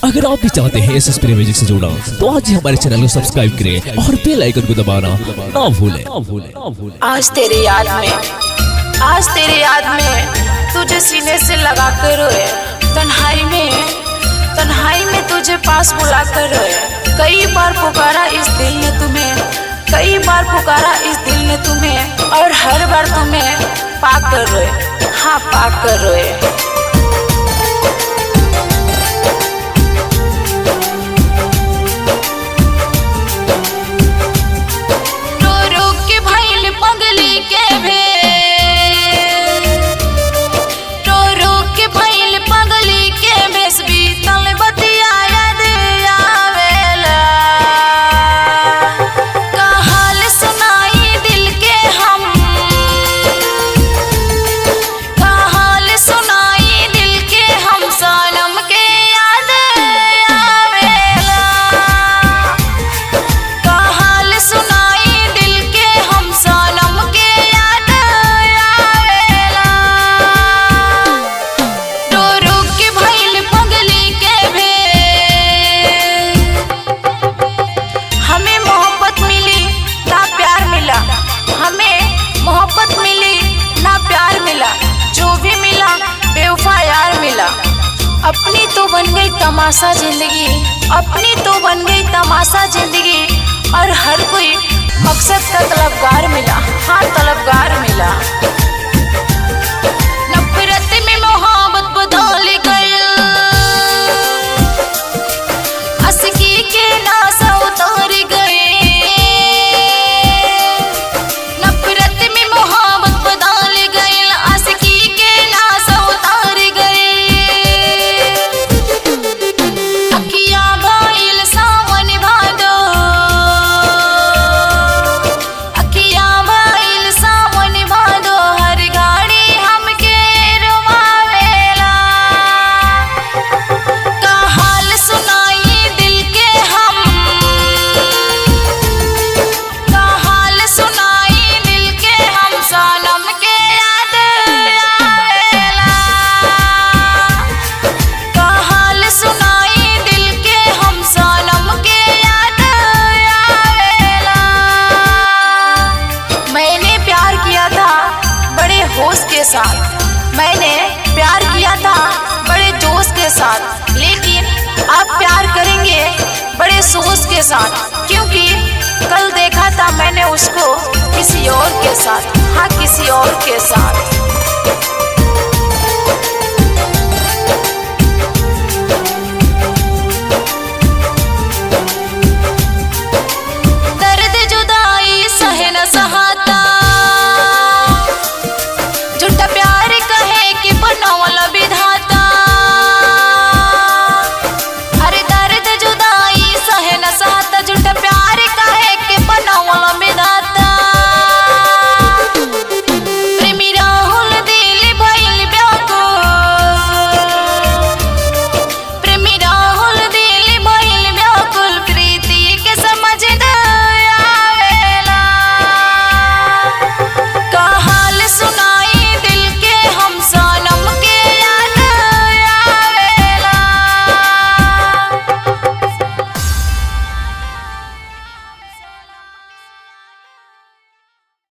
अगर आप भी चाहते हैं एस एस प्रिया म्यूजिक से जुड़ना तो आज ही हमारे चैनल को सब्सक्राइब करें और बेल आइकन को दबाना ना भूलें। आज तेरी याद में तुझे सीने से लगा कर रोए, तन्हाई में तुझे पास बुला कर रोए। कई बार पुकारा इस दिल ने तुम्हें, और हर बार तुम्हें पाकर रोए, हाँ पाकर रोए। अपनी तो बन गई तमाशा जिंदगी, और हर कोई मकसद का तलबगार मिला, हाँ तलबगार मिला। नफरत में मोहब्बत बदल गई, अस्की के नासा उतार गए। नफरत में मोहब्बत बदल गई, अस्की के नासा उतार गए। मैंने प्यार किया था बड़े जोश के साथ, लेकिन आप प्यार करेंगे बड़े सोच के साथ, क्योंकि कल देखा था मैंने उसको किसी और के साथ, हाँ किसी और के साथ।